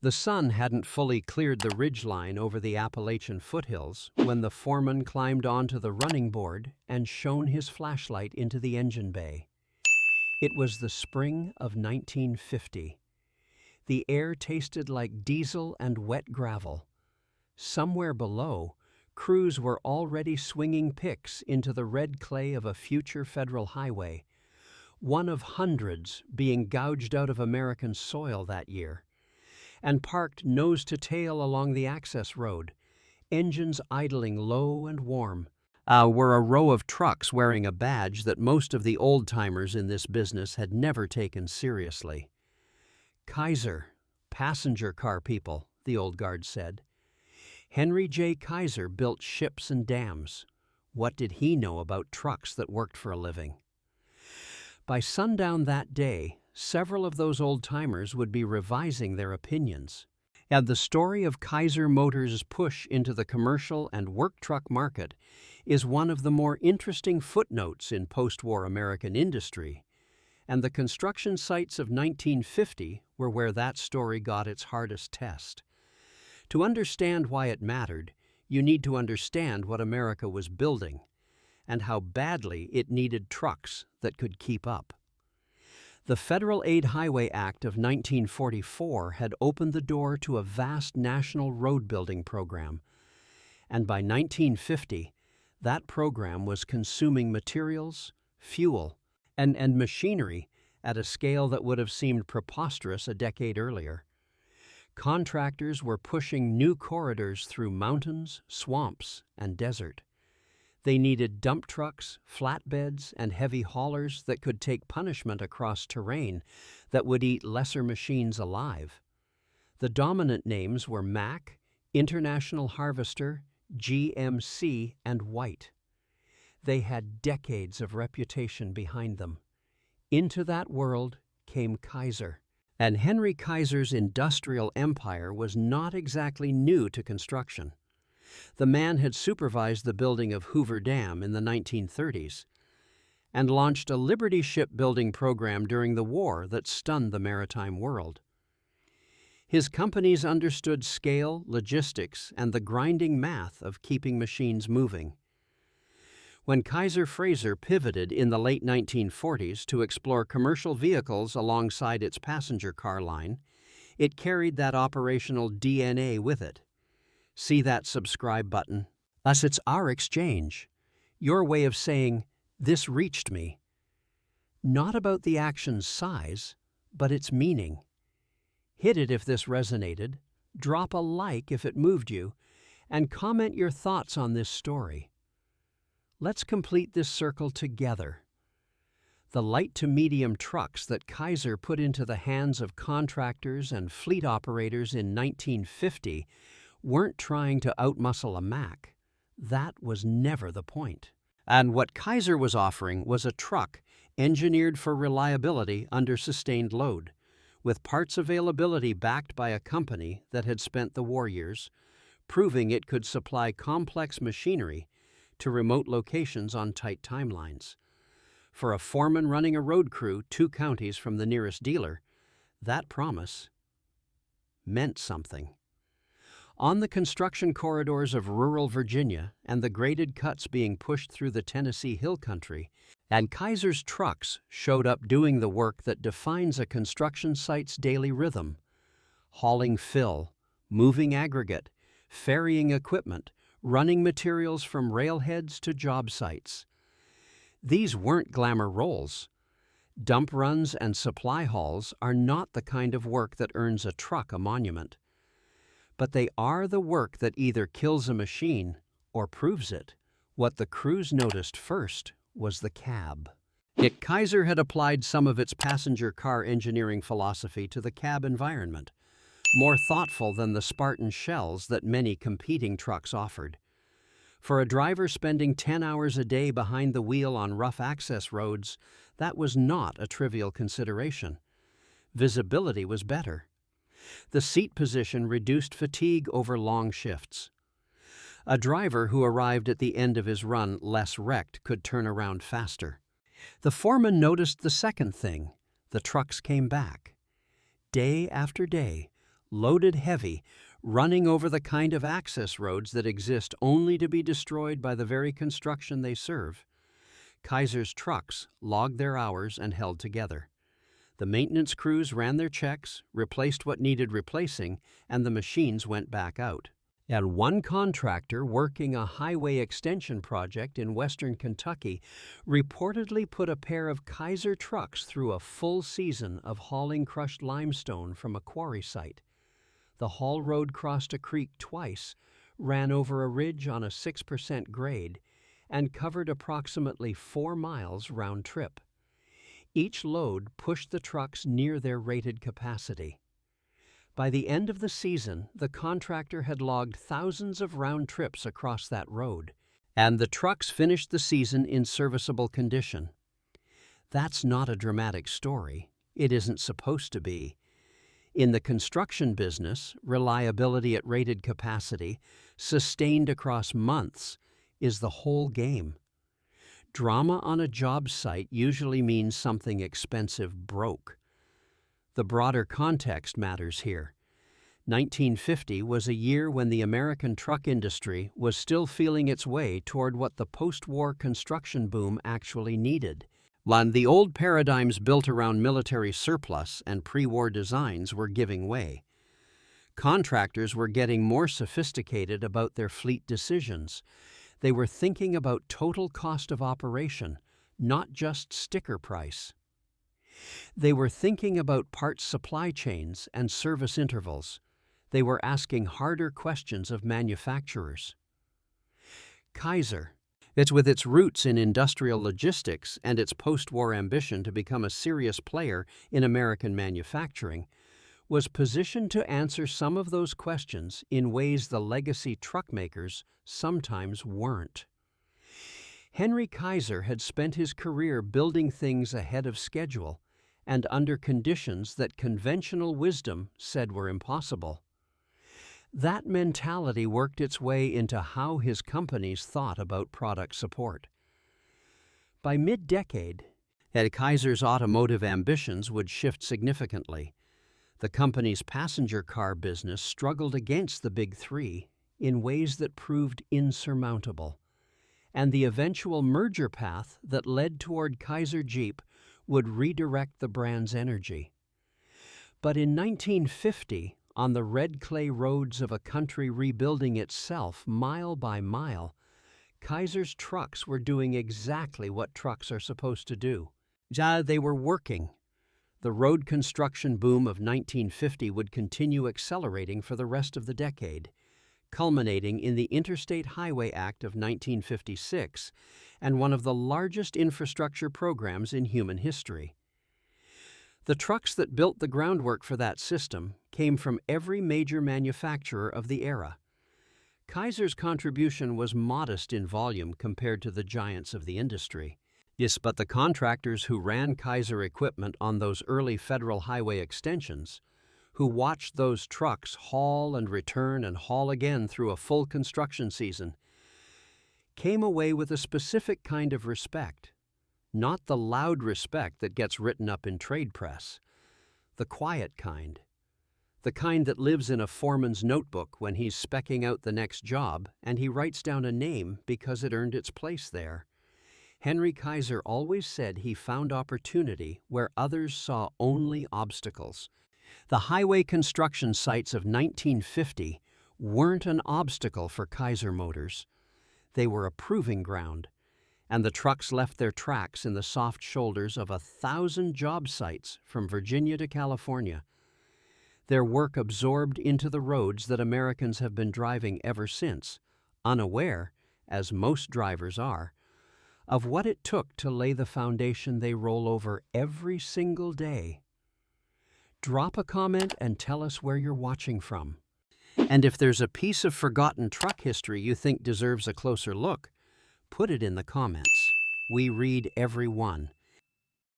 The sun hadn't fully cleared the ridgeline over the Appalachian foothills when the foreman climbed onto the running board and shone his flashlight into the engine bay. It was the spring of 1950. The air tasted like diesel and wet gravel. Somewhere below, crews were already swinging picks into the red clay of a future federal highway, one of hundreds being gouged out of American soil that year, and parked nose to tail along the access road, engines idling low and warm, were a row of trucks wearing a badge that most of the old-timers in this business had never taken seriously. Kaiser, passenger car people, the old guard said. Henry J. Kaiser built ships and dams. What did he know about trucks that worked for a living? By sundown that day, several of those old-timers would be revising their opinions. And the story of Kaiser Motors' push into the commercial and work truck market is one of the more interesting footnotes in post-war American industry, and the construction sites of 1950 were where that story got its hardest test. To understand why it mattered, you need to understand what America was building, and how badly it needed trucks that could keep up. The Federal Aid Highway Act of 1944 had opened the door to a vast national road-building program, and by 1950, that program was consuming materials, fuel, and machinery at a scale that would have seemed preposterous a decade earlier. Contractors were pushing new corridors through mountains, swamps, and desert. They needed dump trucks, flatbeds, and heavy haulers that could take punishment across terrain that would eat lesser machines alive. The dominant names were Mack, International Harvester, GMC, and White. They had decades of reputation behind them. Into that world came Kaiser. And Henry Kaiser's industrial empire was not exactly new to construction. The man had supervised the building of Hoover Dam in the 1930s and launched a Liberty shipbuilding program during the war that stunned the maritime world. His companies understood scale, logistics, and the grinding math of keeping machines moving. When Kaiser Fraser pivoted in the late 1940s to explore commercial vehicles alongside its passenger car line, it carried that operational DNA with it. See that subscribe button? Thus, it's our exchange, your way of saying, "This reached me." Not about the action's size, but its meaning. Hit it if this resonated, drop a like if it moved you, and comment your thoughts on this story. Let's complete this circle together. The light to medium trucks that Kaiser put into the hands of contractors and fleet operators in 1950 weren't trying to outmuscle a Mack. That was never the point. And what Kaiser was offering was a truck engineered for reliability under sustained load, with parts availability backed by a company that had spent the war years proving it could supply complex machinery to remote locations on tight timelines. For a foreman running a road crew 2 counties from the nearest dealer, that promise meant something. On the construction corridors of rural Virginia and the graded cuts being pushed through the Tennessee Hill Country, and Kaiser's trucks showed up doing the work that defines a construction site's daily rhythm: hauling fill, moving aggregate, ferrying equipment, running materials from railheads to job sites. These weren't glamour roles. Dump runs and supply hauls are not the kind of work that earns a truck a monument. But they are the work that either kills a machine or proves it. What the crews noticed first was the cab. Yet Kaiser had applied some of its passenger car engineering philosophy to the cab environment, more thoughtful than the Spartan shells that many competing trucks offered. For a driver spending 10 hours a day behind the wheel on rough access roads, that was not a trivial consideration. Visibility was better. The seat position reduced fatigue over long shifts. A driver who arrived at the end of his run less wrecked could turn around faster. The foreman noticed the second thing: the trucks came back. Day after day, loaded heavy, running over the kind of access roads that exist only to be destroyed by the very construction they serve. Kaiser's trucks logged their hours and held together. The maintenance crews ran their checks, replaced what needed replacing, and the machines went back out. And one contractor working a highway extension project in western Kentucky reportedly put a pair of Kaiser trucks through a full season of hauling crushed limestone from a quarry site. The haul road crossed a creek twice, ran over a ridge on a 6% grade, and covered approximately 4 miles round trip. Each load pushed the trucks near their rated capacity. By the end of the season, the contractor had logged thousands of round trips across that road, and the trucks finished the season in serviceable condition. That's not a dramatic story. It isn't supposed to be. In the construction business, reliability at rated capacity, sustained across months, is the whole game. Drama on a job site usually means something expensive broke. The broader context matters here. 1950 was a year when the American truck industry was still feeling its way toward what the post-war construction boom actually needed. When the old paradigms built around military surplus and pre-war designs were giving way. Contractors were getting more sophisticated about their fleet decisions. They were thinking about total cost of operation, not just sticker price. They were thinking about parts supply chains and service intervals. They were asking harder questions of manufacturers. Kaiser, with its roots in industrial logistics and its post-war ambition to become a serious player in American manufacturing, was positioned to answer some of those questions in ways the legacy truck makers sometimes weren't. Henry Kaiser had spent his career building things ahead of schedule and under conditions that conventional wisdom said were impossible. That mentality worked its way into how his companies thought about product support. By mid-decade, Kaiser's automotive ambitions would shift significantly. The company's passenger car business struggled against the Big Three in ways that proved insurmountable, and the eventual merger path that led toward Kaiser Jeep would redirect the brand's energy. But in 1950, on the red clay roads of a country rebuilding itself mile by mile, Kaiser's trucks were doing exactly what trucks are supposed to do. They were working. The road construction boom of 1950 would continue accelerating for the rest of the decade, culminating in the Interstate Highway Act of 1956 and one of the largest infrastructure programs in human history. The trucks that built the groundwork for that system came from every major manufacturer of the era. Kaiser's contribution was modest in volume compared to the giants of the industry. Yes, but the contractors who ran Kaiser equipment on those early federal highway extensions, who watched those trucks haul and return and haul again through a full construction season, came away with a specific kind of respect. Not the loud respect that gets written up in trade press, the quiet kind. The kind that lives in a foreman's notebook when he's speccing out the next job and he writes down a name because it earned its place there. Henry Kaiser always said he found opportunity where others saw only obstacles. The highway construction sites of 1950 weren't an obstacle for Kaiser Motors. They were a proving ground, and the trucks left their tracks in the soft shoulders of 1,000 job sites from Virginia to California. Their work absorbed into the roads that Americans have been driving ever since, unaware, as most drivers are, of what it took to lay the foundation they roll over every single day. Drop a comment and tell us where you're watching from. And if there's a piece of forgotten truck history you think deserves a closer look, put it in the comments. We read every one.